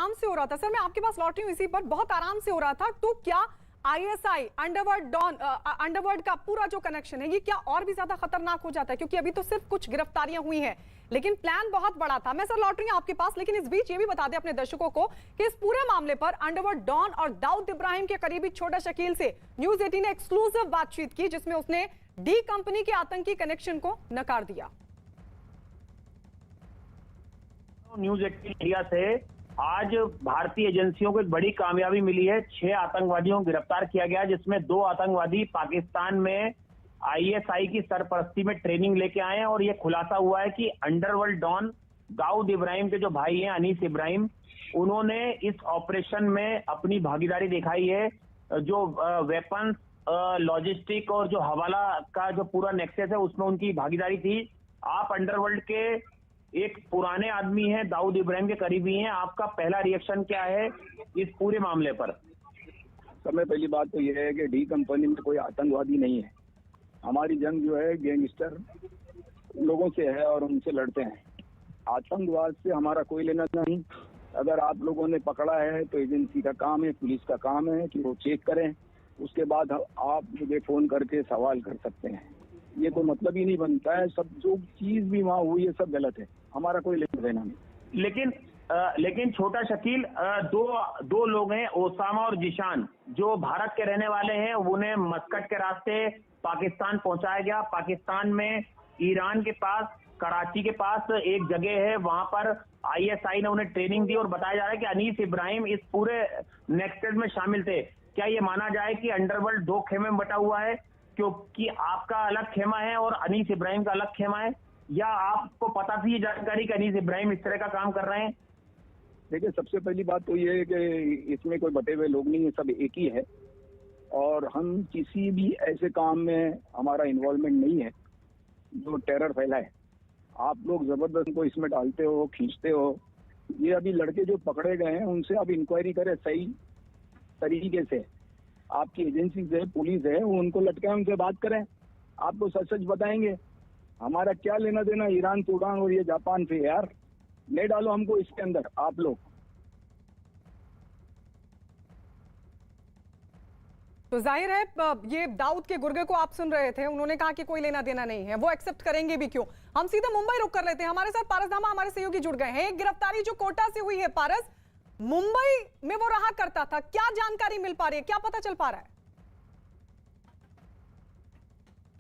आराम से हो रहा था। सर मैं आपके पास लौट रही हूँ इसी पर, बहुत आराम से हो रहा था। तो क्या आईएसआई अंडरवर्ल्ड का पूरा जो कनेक्शन है ये क्या और भी ज्यादा खतरनाक हो जाता है? क्योंकि अभी तो सिर्फ कुछ गिरफ्तारियां हुई हैं, लेकिन प्लान बहुत बड़ा था। मैं सर लौट रही हूं आपके पास, लेकिन इस बीच ये भी बता दें अपने दर्शकों को कि इस पूरे मामले पर अंडरवर्ल्ड डॉन और दाऊद इब्राहिम के करीबी छोटा शकील से न्यूज 18 ने एक्सक्लूसिव बातचीत की, जिसमें उसने डी कंपनी के आतंकी कनेक्शन को नकार दिया। न्यूज 18 इंडिया से आज भारतीय एजेंसियों को एक बड़ी कामयाबी मिली है। 6 आतंकवादियों को गिरफ्तार किया गया, जिसमें 2 आतंकवादी पाकिस्तान में आईएसआई की सरपरस्ती में ट्रेनिंग लेके आए हैं। और यह खुलासा हुआ है कि अंडरवर्ल्ड डॉन दाऊद इब्राहिम के जो भाई हैं अनीस इब्राहिम, उन्होंने इस ऑपरेशन में अपनी भागीदारी दिखाई है। जो वेपन्स, लॉजिस्टिक और जो हवाला का जो पूरा नेक्सस है उसमें उनकी भागीदारी थी। आप अंडरवर्ल्ड के एक पुराने आदमी हैं, दाऊद इब्राहिम के करीबी हैं, आपका पहला रिएक्शन क्या है इस पूरे मामले पर? सर मैं पहली बात तो यह है कि डी कंपनी में कोई आतंकवादी नहीं है। हमारी जंग जो है गैंगस्टर लोगों से है और उनसे लड़ते हैं। आतंकवाद से हमारा कोई लेना नहीं। अगर आप लोगों ने पकड़ा है तो एजेंसी का काम है, पुलिस का काम है कि वो चेक करें, उसके बाद आप मुझे फोन करके सवाल कर सकते हैं। ये कोई मतलब ही नहीं बनता है। सब जो चीज भी वहाँ हुई है सब गलत है, हमारा कोई लेना देना नहीं। लेकिन छोटा शकील, दो लोग हैं, ओसामा और जिशान, जो भारत के रहने वाले हैं। उन्हें मस्कट के रास्ते पाकिस्तान पहुंचाया गया। पाकिस्तान में ईरान के पास, कराची के पास एक जगह है, वहां पर आईएसआई ने उन्हें ट्रेनिंग दी। और बताया जा रहा है कि अनीस इब्राहिम इस पूरे नेक्सस में शामिल थे। क्या ये माना जाए कि अंडरवर्ल्ड 2 खेमे में बटा हुआ है, क्योंकि आपका अलग खेमा है और अनीस इब्राहिम का अलग खेमा है? या आपको पता थी ये जानकारी कि अनीस इब्राहिम इस तरह का काम कर रहे हैं? देखिए, सबसे पहली बात तो ये है कि इसमें कोई बटे हुए लोग नहीं है, सब एक ही है। और हम किसी भी ऐसे काम में हमारा इन्वॉल्वमेंट नहीं है जो टेरर फैलाए। आप लोग जबरदस्त को इसमें डालते हो, खींचते हो। ये अभी लड़के जो पकड़े गए हैं उनसे आप इंक्वायरी करें सही तरीके से। आपकी एजेंसी है, पुलिस है, वो उनको लटकाए, उनसे बात करें, आपको सच सच बताएंगे। हमारा क्या लेना देना ईरान, सूडान और ये जापान से? यार नहीं डालो हमको इसके अंदर आप लोग। तो जाहिर है ये दाऊद के गुर्गे को आप सुन रहे थे, उन्होंने कहा कि कोई लेना देना नहीं है। वो एक्सेप्ट करेंगे भी क्यों? हम सीधे मुंबई रुक कर लेते हैं। हमारे साथ पारस धामा हमारे सहयोगी जुड़ गए हैं। एक गिरफ्तारी जो कोटा से हुई है, पारस, मुंबई में वो रहा करता था, क्या जानकारी मिल पा रही है, क्या पता चल पा रहा है?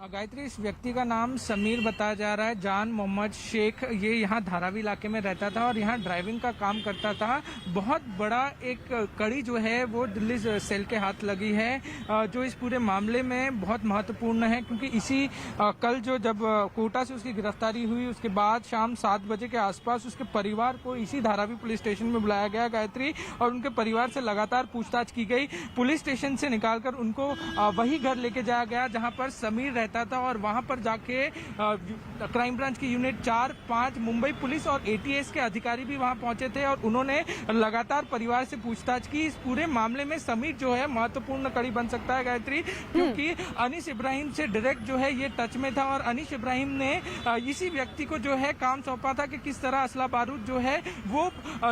गायत्री, इस व्यक्ति का नाम समीर बताया जा रहा है, जान मोहम्मद शेख। ये यहाँ धारावी इलाके में रहता था और यहाँ ड्राइविंग का काम करता था। बहुत बड़ा एक कड़ी जो है वो दिल्ली सेल के हाथ लगी है, जो इस पूरे मामले में बहुत महत्वपूर्ण है। क्योंकि इसी कल जो जब कोटा से उसकी गिरफ्तारी हुई, उसके बाद शाम 7 बजे के आसपास उसके परिवार को इसी धारावी पुलिस स्टेशन में बुलाया गया, गायत्री, और उनके परिवार से लगातार पूछताछ की गई। पुलिस स्टेशन से निकालकर उनको वही घर लेके जाया गया जहाँ पर समीर था। और वहां पर जाके क्राइम ब्रांच की यूनिट 4, 5, मुंबई पुलिस और एटीएस के अधिकारी भी वहां पहुंचे थे और उन्होंने लगातार परिवार से पूछताछ की। इस पूरे मामले में समीर जो है महत्वपूर्ण कड़ी बन सकता है, गायत्री, क्योंकि अनीस इब्राहिम से डायरेक्ट जो है ये टच में था। और अनीस इब्राहिम ने इसी व्यक्ति को जो है काम सौंपा था कि किस तरह असला बारूद जो है वो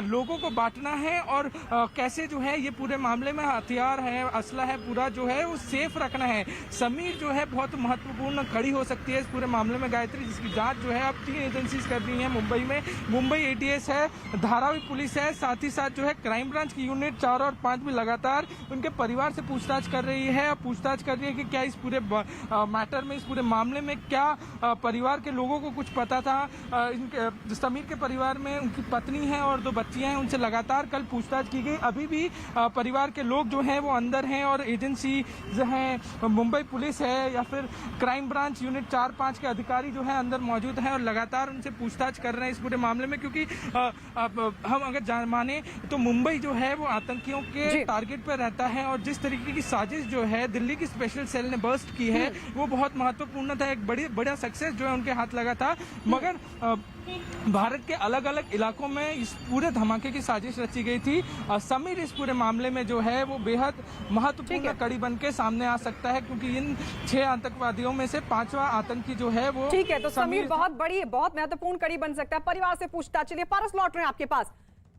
लोगों को बांटना है और कैसे जो है ये पूरे मामले में हथियार है, असला है, पूरा जो है वो सेफ रखना है। समीर जो है बहुत महत्वपूर्ण कड़ी हो सकती है इस पूरे मामले में, गायत्री, जिसकी जांच जो है अब 3 एजेंसीज कर रही हैं मुंबई में। मुंबई एटीएस है, धारावी पुलिस है, साथ ही साथ जो है क्राइम ब्रांच की यूनिट 4 और 5 भी लगातार उनके परिवार से पूछताछ कर रही है। पूछताछ कर रही है कि क्या इस पूरे मैटर में, इस पूरे मामले में क्या परिवार के लोगों को कुछ पता था। समीर के परिवार में उनकी पत्नी है और 2 बच्चियां हैं, उनसे लगातार कल पूछताछ की गई। अभी भी परिवार के लोग जो हैं वो अंदर हैं और एजेंसी जो है मुंबई पुलिस है या फिर क्राइम ब्रांच यूनिट 4, 5 के अधिकारी जो है अंदर मौजूद हैं और लगातार उनसे पूछताछ कर रहे हैं इस पूरे मामले में। क्योंकि हम अगर माने तो मुंबई जो है वो आतंकियों के टारगेट पर रहता है और जिस तरीके की साजिश जो है दिल्ली की स्पेशल सेल ने बर्स्ट की है वो बहुत महत्वपूर्ण था। एक बड़ा सक्सेस जो है उनके हाथ लगा था। मगर भारत के अलग अलग इलाकों में इस पूरे धमाके की साजिश रची गई थी। समीर इस पूरे मामले में जो है वो बेहद महत्वपूर्ण कड़ी बन के सामने आ सकता है, क्योंकि इन 6 आतंकवादियों में से 5वां आतंकी जो है वो ठीक है। तो समीर बहुत बड़ी, बहुत महत्वपूर्ण कड़ी बन सकता है। परिवार से पूछताछ। चलिए पारस, लौट रहे हैं आपके पास।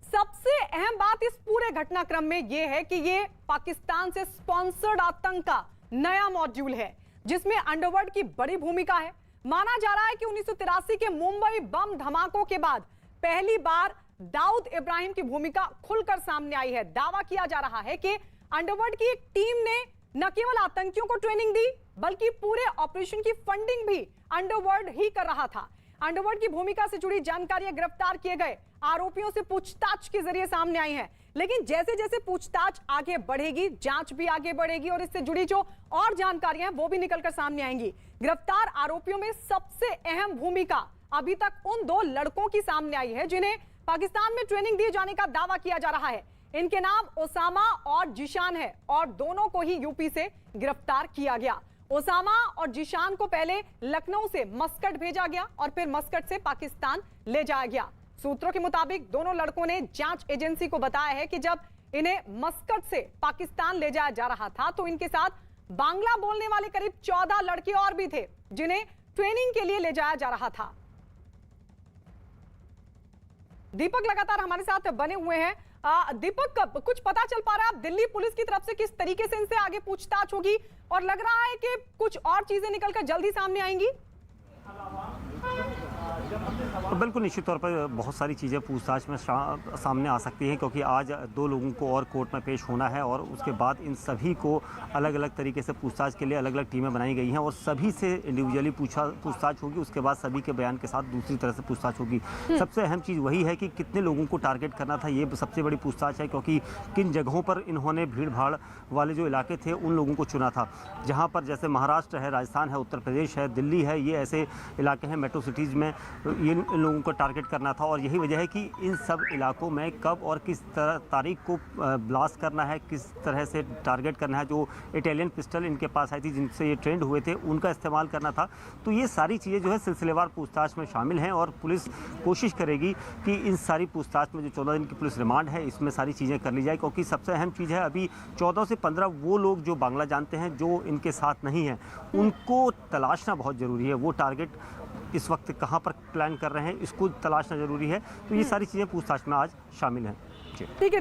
सबसे अहम बात इस पूरे घटनाक्रम में यह है कि ये पाकिस्तान से स्पॉन्सर्ड आतंक का नया मॉड्यूल है, जिसमें अंडरवर्ल्ड की बड़ी भूमिका है। माना जा रहा है कि 1983 के मुंबई बम धमाकों के बाद पहली बार दाऊद इब्राहिम की भूमिका खुलकर सामने आई है। दावा किया जा रहा है कि अंडरवर्ल्ड की एक टीम ने न केवल आतंकियों को ट्रेनिंग दी, बल्कि पूरे ऑपरेशन की फंडिंग भी अंडरवर्ल्ड ही कर रहा था। अंडरवर्ल्ड की भूमिका से जुड़ी जानकारियां गिरफ्तार किए गए आरोपियों से पूछताछ के जरिए सामने आई हैं। लेकिन जैसे जैसे पूछताछ आगे बढ़ेगी, जांच भी आगे बढ़ेगी और इससे जुड़ी जो और जानकारियां हैं वो भी निकलकर सामने आएंगी। गिरफ्तार आरोपियों में सबसे अहम भूमिका अभी तक उन 2 लड़कों की सामने आई है जिन्हें पाकिस्तान में ट्रेनिंग दिए जाने का दावा किया जा रहा है। इनके नाम ओसामा और जिशान है और दोनों को ही यूपी से गिरफ्तार किया गया। ओसामा और जिशान को पहले लखनऊ से मस्कट भेजा गया और फिर मस्कट से पाकिस्तान ले जाया गया। सूत्रों के मुताबिक दोनों लड़कों ने जांच एजेंसी को बताया है कि जब इन्हें मस्कट से पाकिस्तान ले जाया जा रहा था तो इनके साथ बांग्ला बोलने वाले करीब 14 लड़के और भी थे जिन्हें ट्रेनिंग के लिए ले जाया जा रहा था। दीपक लगातार हमारे साथ बने हुए हैं। दीपक, कुछ पता चल पा रहा है आप दिल्ली पुलिस की तरफ से किस तरीके से इनसे आगे पूछताछ होगी, और लग रहा है कि कुछ और चीजें निकलकर जल्दी सामने आएंगी? तो बिल्कुल निश्चित तौर पर बहुत सारी चीज़ें पूछताछ में सामने आ सकती हैं, क्योंकि आज 2 लोगों को और कोर्ट में पेश होना है और उसके बाद इन सभी को अलग अलग तरीके से पूछताछ के लिए अलग अलग टीमें बनाई गई हैं और सभी से इंडिविजुअली पूछताछ होगी। उसके बाद सभी के बयान के साथ दूसरी तरह से पूछताछ होगी। सबसे अहम चीज़ वही है कि कितने लोगों को टारगेट करना था, ये सबसे बड़ी पूछताछ है, क्योंकि किन जगहों पर इन्होंने भीड़ भाड़ वाले जो इलाके थे उन लोगों को चुना था, जहाँ पर जैसे महाराष्ट्र है, राजस्थान है, उत्तर प्रदेश है, दिल्ली है, ये ऐसे इलाके हैं मेट्रो सिटीज़ में इन लोगों को टारगेट करना था। और यही वजह है कि इन सब इलाकों में कब और किस तारीख को ब्लास्ट करना है, किस तरह से टारगेट करना है। जो इटालियन पिस्टल इनके पास आई थी जिनसे ये ट्रेंड हुए थे, उनका इस्तेमाल करना था। तो ये सारी चीज़ें जो है सिलसिलेवार पूछताछ में शामिल हैं और पुलिस कोशिश करेगी कि इन सारी पूछताछ में जो 14 दिन की पुलिस रिमांड है इसमें सारी चीज़ें कर ली जाए, क्योंकि सबसे अहम चीज़ है अभी 14 से 15 वो लोग जो बांग्ला जानते हैं, जो इनके साथ नहीं हैं, उनको तलाशना बहुत ज़रूरी है। वो टारगेट इस वक्त कहाँ पर प्लान कर रहे हैं इसको तलाशना ज़रूरी है। तो ये सारी चीज़ें पूछताछ में आज शामिल हैं। ठीक है।